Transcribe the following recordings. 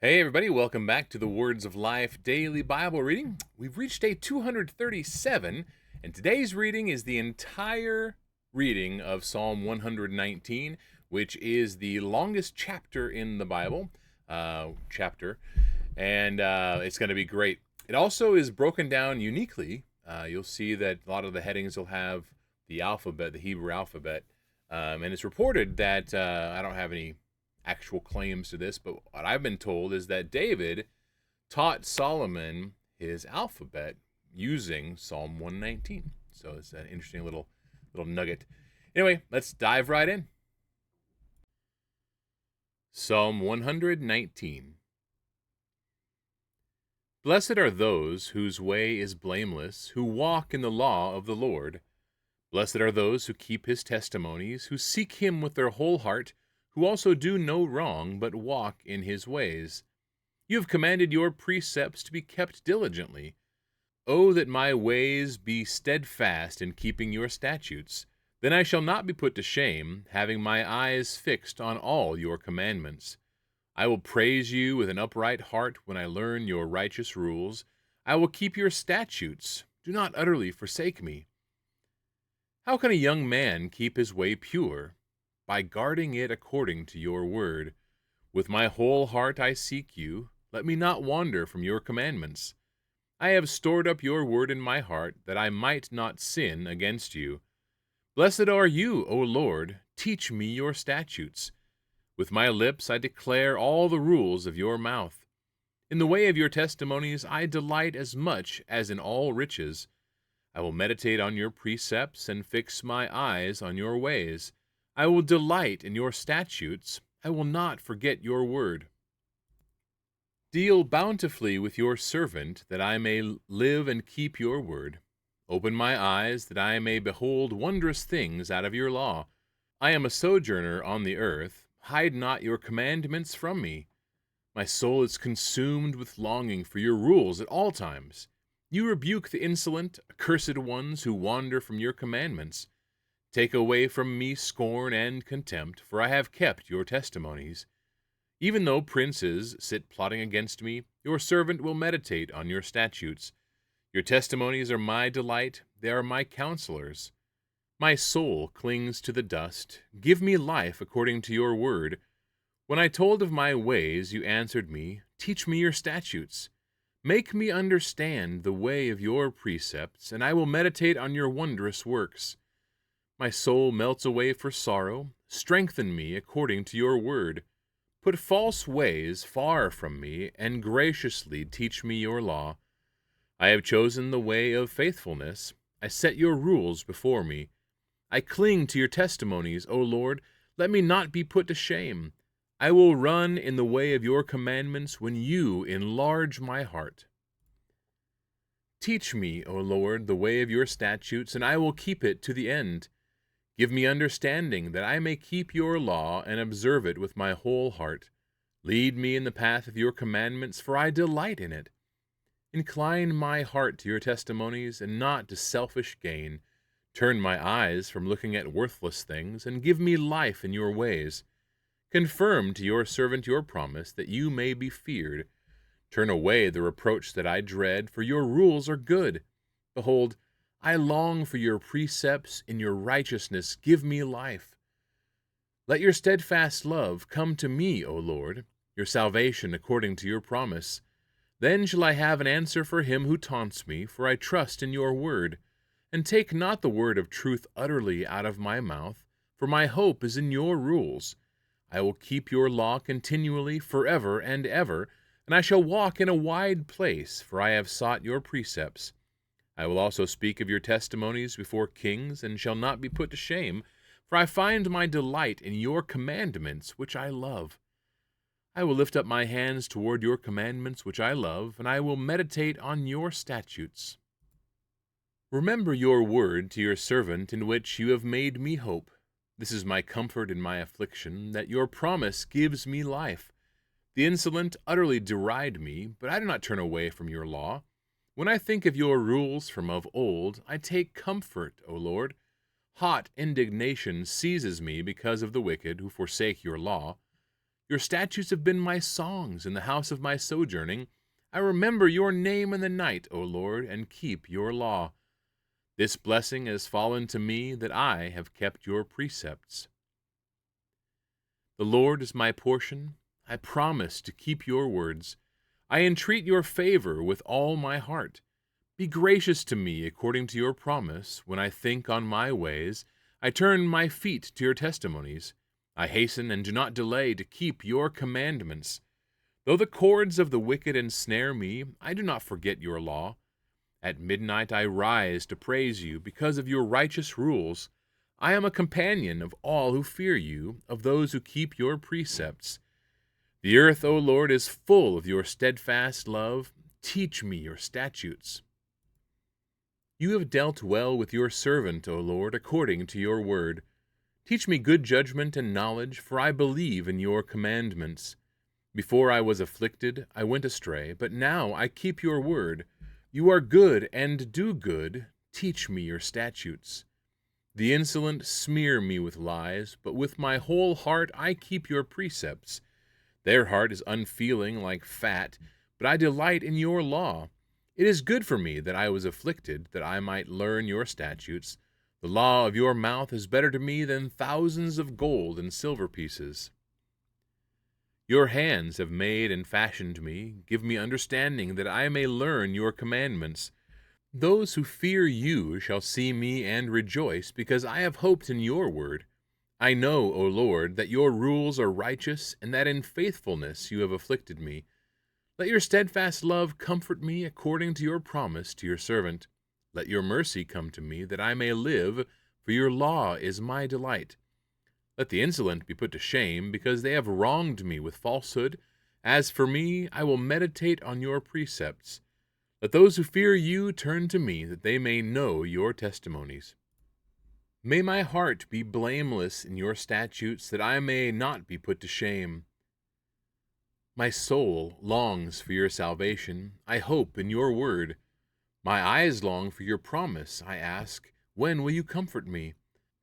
Hey, everybody, welcome back to the Words of Life Daily Bible Reading. We've reached day 237, and today's reading is the entire reading of Psalm 119, which is the longest chapter in the Bible. And it's going to be great. It also is broken down uniquely. You'll see that a lot of the headings will have the alphabet, the Hebrew alphabet. And it's reported that I don't have any actual claims to this, but what I've been told is that David taught Solomon his alphabet using Psalm 119. So it's an interesting little nugget. Anyway, let's dive right in. Psalm 119. Blessed are those whose way is blameless, who walk in the law of the Lord. Blessed are those who keep his testimonies, who seek him with their whole heart, who also do no wrong, but walk in his ways. You have commanded your precepts to be kept diligently. Oh, that my ways be steadfast in keeping your statutes. Then I shall not be put to shame, having my eyes fixed on all your commandments. I will praise you with an upright heart when I learn your righteous rules. I will keep your statutes. Do not utterly forsake me. How can a young man keep his way pure? By guarding it according to your word. With my whole heart I seek you. Let me not wander from your commandments. I have stored up your word in my heart, that I might not sin against you. Blessed are you, O Lord. Teach me your statutes. With my lips I declare all the rules of your mouth. In the way of your testimonies I delight as much as in all riches. I will meditate on your precepts and fix my eyes on your ways. I will delight in your statutes. I will not forget your word. Deal bountifully with your servant, that I may live and keep your word. Open my eyes, that I may behold wondrous things out of your law. I am a sojourner on the earth. Hide not your commandments from me. My soul is consumed with longing for your rules at all times. You rebuke the insolent, accursed ones who wander from your commandments. Take away from me scorn and contempt, for I have kept your testimonies. Even though princes sit plotting against me, your servant will meditate on your statutes. Your testimonies are my delight, they are my counselors. My soul clings to the dust. Give me life according to your word. When I told of my ways, you answered me, Teach me your statutes. Make me understand the way of your precepts, and I will meditate on your wondrous works. My soul melts away for sorrow. Strengthen me according to your word. Put false ways far from me, and graciously teach me your law. I have chosen the way of faithfulness. I set your rules before me. I cling to your testimonies, O Lord. Let me not be put to shame. I will run in the way of your commandments when you enlarge my heart. Teach me, O Lord, the way of your statutes, and I will keep it to the end. Give me understanding, that I may keep your law and observe it with my whole heart. Lead me in the path of your commandments, for I delight in it. Incline my heart to your testimonies, and not to selfish gain. Turn my eyes from looking at worthless things, and give me life in your ways. Confirm to your servant your promise, that you may be feared. Turn away the reproach that I dread, for your rules are good. Behold, I long for your precepts. In your righteousness give me life. Let your steadfast love come to me, O Lord, your salvation according to your promise. Then shall I have an answer for him who taunts me, for I trust in your word. And take not the word of truth utterly out of my mouth, for my hope is in your rules. I will keep your law continually, forever and ever, and I shall walk in a wide place, for I have sought your precepts. I will also speak of your testimonies before kings, and shall not be put to shame, for I find my delight in your commandments, which I love. I will lift up my hands toward your commandments, which I love, and I will meditate on your statutes. Remember your word to your servant, in which you have made me hope. This is my comfort in my affliction, that your promise gives me life. The insolent utterly deride me, but I do not turn away from your law. When I think of your rules from of old, I take comfort, O Lord. Hot indignation seizes me because of the wicked who forsake your law. Your statutes have been my songs in the house of my sojourning. I remember your name in the night, O Lord, and keep your law. This blessing has fallen to me, that I have kept your precepts. The Lord is my portion. I promise to keep your words. I entreat your favor with all my heart. Be gracious to me according to your promise. When I think on my ways, I turn my feet to your testimonies. I hasten and do not delay to keep your commandments. Though the cords of the wicked ensnare me, I do not forget your law. At midnight I rise to praise you because of your righteous rules. I am a companion of all who fear you, of those who keep your precepts. The earth, O Lord, is full of your steadfast love. Teach me your statutes. You have dealt well with your servant, O Lord, according to your word. Teach me good judgment and knowledge, for I believe in your commandments. Before I was afflicted, I went astray, but now I keep your word. You are good and do good. Teach me your statutes. The insolent smear me with lies, but with my whole heart I keep your precepts. Their heart is unfeeling like fat, but I delight in your law. It is good for me that I was afflicted, that I might learn your statutes. The law of your mouth is better to me than thousands of gold and silver pieces. Your hands have made and fashioned me. Give me understanding, that I may learn your commandments. Those who fear you shall see me and rejoice, because I have hoped in your word. I know, O Lord, that your rules are righteous, and that in faithfulness you have afflicted me. Let your steadfast love comfort me according to your promise to your servant. Let your mercy come to me, that I may live, for your law is my delight. Let the insolent be put to shame, because they have wronged me with falsehood. As for me, I will meditate on your precepts. Let those who fear you turn to me, that they may know your testimonies. May my heart be blameless in your statutes, that I may not be put to shame. My soul longs for your salvation. I hope in your word. My eyes long for your promise. I ask, when will you comfort me?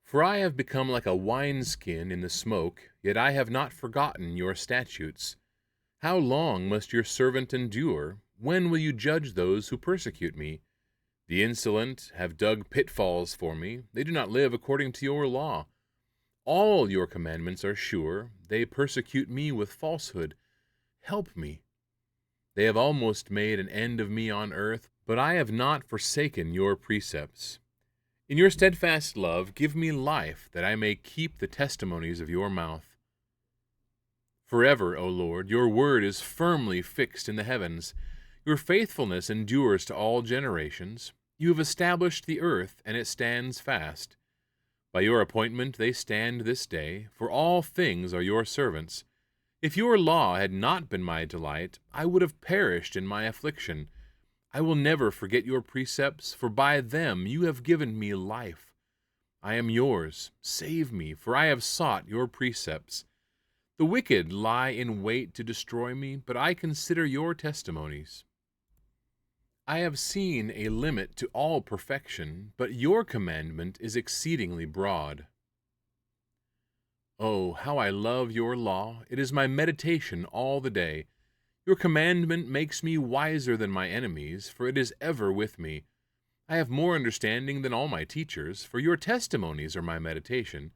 For I have become like a wineskin in the smoke, yet I have not forgotten your statutes. How long must your servant endure? When will you judge those who persecute me? The insolent have dug pitfalls for me. They do not live according to your law. All your commandments are sure. They persecute me with falsehood. Help me. They have almost made an end of me on earth, but I have not forsaken your precepts. In your steadfast love, give me life, that I may keep the testimonies of your mouth. Forever, O Lord, your word is firmly fixed in the heavens. Your faithfulness endures to all generations. You have established the earth, and it stands fast. By your appointment they stand this day, for all things are your servants. If your law had not been my delight, I would have perished in my affliction. I will never forget your precepts, for by them you have given me life. I am yours. Save me, for I have sought your precepts. The wicked lie in wait to destroy me, but I consider your testimonies. I have seen a limit to all perfection, but your commandment is exceedingly broad. Oh, how I love your law! It is my meditation all the day. Your commandment makes me wiser than my enemies, for it is ever with me. I have more understanding than all my teachers, for your testimonies are my meditation.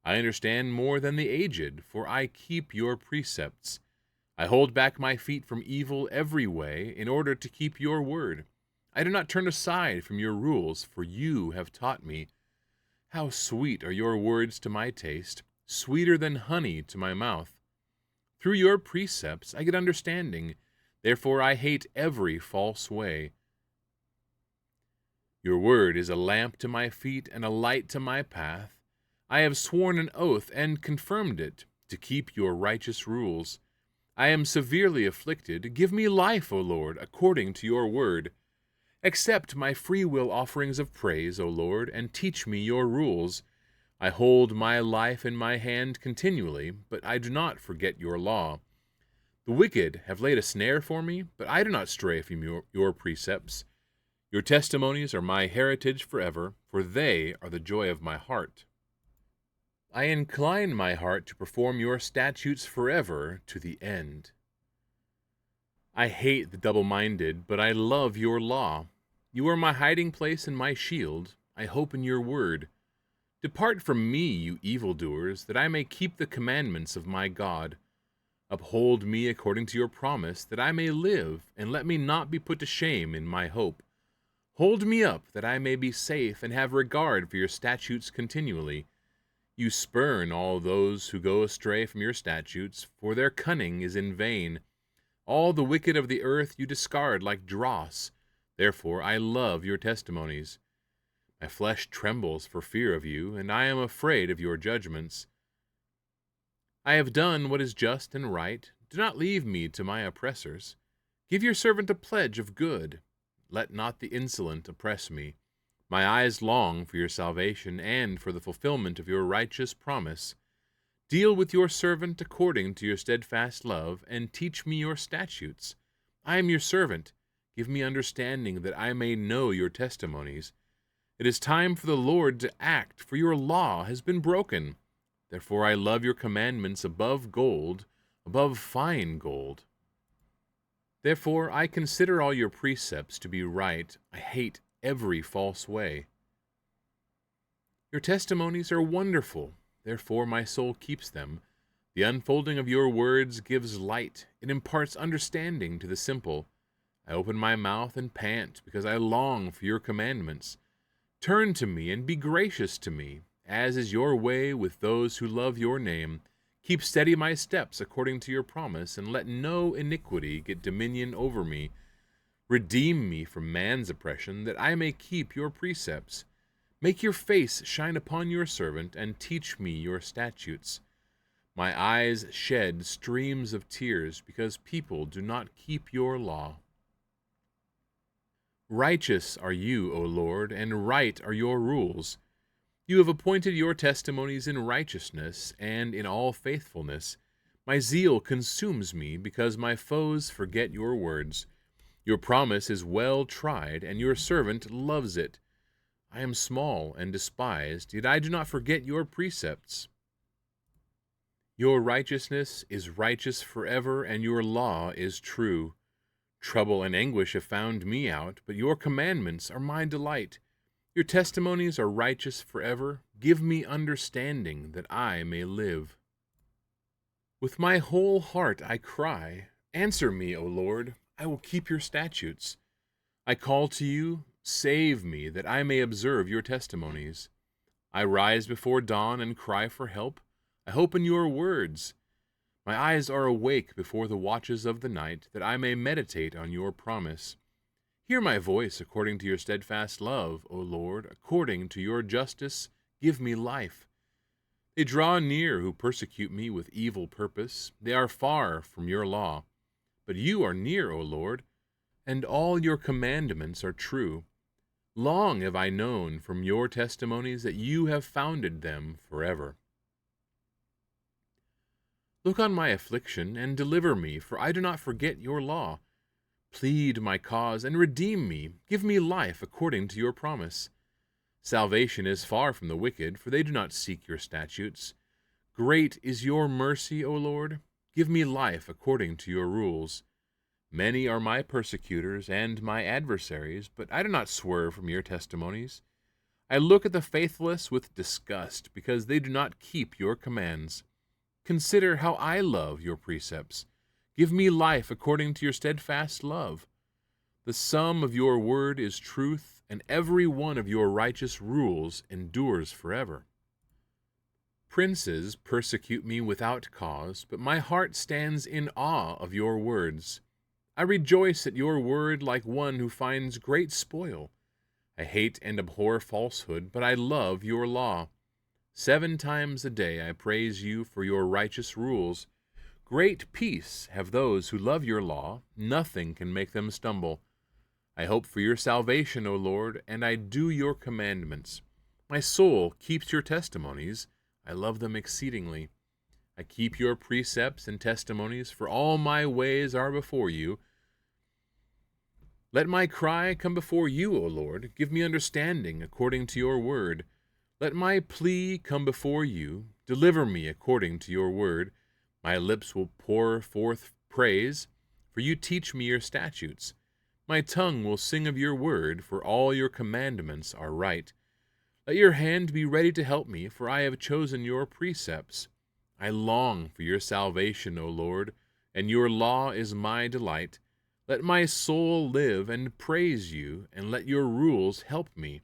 I understand more than the aged, for I keep your precepts. I hold back my feet from evil every way, in order to keep your word. I do not turn aside from your rules, for you have taught me. How sweet are your words to my taste, sweeter than honey to my mouth. Through your precepts I get understanding, therefore I hate every false way. Your word is a lamp to my feet and a light to my path. I have sworn an oath and confirmed it, to keep your righteous rules. I am severely afflicted. Give me life, O Lord, according to your word. Accept my freewill offerings of praise, O Lord, and teach me your rules. I hold my life in my hand continually, but I do not forget your law. The wicked have laid a snare for me, but I do not stray from your precepts. Your testimonies are my heritage forever, for they are the joy of my heart. I incline my heart to perform your statutes forever to the end. I hate the double-minded, but I love your law. You are my hiding place and my shield. I hope in your word. Depart from me, you evildoers, that I may keep the commandments of my God. Uphold me according to your promise, that I may live, and let me not be put to shame in my hope. Hold me up, that I may be safe, and have regard for your statutes continually. You spurn all those who go astray from your statutes, for their cunning is in vain. All the wicked of the earth you discard like dross. Therefore I love your testimonies. My flesh trembles for fear of you, and I am afraid of your judgments. I have done what is just and right. Do not leave me to my oppressors. Give your servant a pledge of good. Let not the insolent oppress me. My eyes long for your salvation and for the fulfillment of your righteous promise. Deal with your servant according to your steadfast love, and teach me your statutes. I am your servant. Give me understanding that I may know your testimonies. It is time for the Lord to act, for your law has been broken. Therefore I love your commandments above gold, above fine gold. Therefore I consider all your precepts to be right. I hate every false way. Your testimonies are wonderful. Therefore my soul keeps them. The unfolding of your words gives light. It imparts understanding to the simple. I open my mouth and pant, because I long for your commandments. Turn to me and be gracious to me, as is your way with those who love your name. Keep steady my steps according to your promise, and let no iniquity get dominion over me. Redeem me from man's oppression, that I may keep your precepts. Make your face shine upon your servant, and teach me your statutes. My eyes shed streams of tears, because people do not keep your law. Righteous are you, O Lord, and right are your rules. You have appointed your testimonies in righteousness and in all faithfulness. My zeal consumes me, because my foes forget your words. Your promise is well tried, and your servant loves it. I am small and despised, yet I do not forget your precepts. Your righteousness is righteous forever, and your law is true. Trouble and anguish have found me out, but your commandments are my delight. Your testimonies are righteous forever. Give me understanding, that I may live. With my whole heart I cry, answer me, O Lord. I will keep your statutes. I call to you, save me, that I may observe your testimonies. I rise before dawn and cry for help. I hope in your words. My eyes are awake before the watches of the night, that I may meditate on your promise. Hear my voice according to your steadfast love, O Lord. According to your justice, give me life. They draw near who persecute me with evil purpose. They are far from your law. But you are near, O Lord, and all your commandments are true. Long have I known from your testimonies that you have founded them forever. Look on my affliction and deliver me, for I do not forget your law. Plead my cause and redeem me. Give me life according to your promise. Salvation is far from the wicked, for they do not seek your statutes. Great is your mercy, O Lord. Give me life according to your rules. Many are my persecutors and my adversaries, but I do not swerve from your testimonies. I look at the faithless with disgust, because they do not keep your commands. Consider how I love your precepts. Give me life according to your steadfast love. The sum of your word is truth, and every one of your righteous rules endures forever. Princes persecute me without cause, but my heart stands in awe of your words. I rejoice at your word like one who finds great spoil. I hate and abhor falsehood, but I love your law. 7 times a day I praise you for your righteous rules. Great peace have those who love your law. Nothing can make them stumble. I hope for your salvation, O Lord, and I do your commandments. My soul keeps your testimonies. I love them exceedingly. I keep your precepts and testimonies, for all my ways are before you. Let my cry come before you, O Lord. Give me understanding according to your word. Let my plea come before you. Deliver me according to your word. My lips will pour forth praise, for you teach me your statutes. My tongue will sing of your word, for all your commandments are right. Let your hand be ready to help me, for I have chosen your precepts. I long for your salvation, O Lord, and your law is my delight. Let my soul live and praise you, and let your rules help me.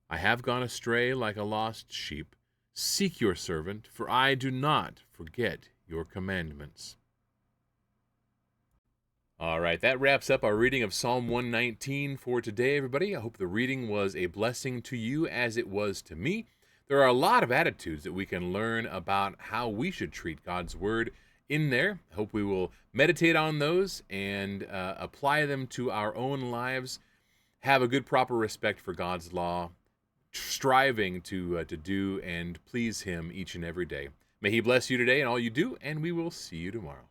I have gone astray like a lost sheep. Seek your servant, for I do not forget your commandments. All right, that wraps up our reading of Psalm 119 for today, everybody. I hope the reading was a blessing to you as it was to me. There are a lot of attitudes that we can learn about how we should treat God's Word in there. I hope we will meditate on those and apply them to our own lives. Have a good, proper respect for God's law, striving to do and please Him each and every day. May He bless you today and all you do, and we will see you tomorrow.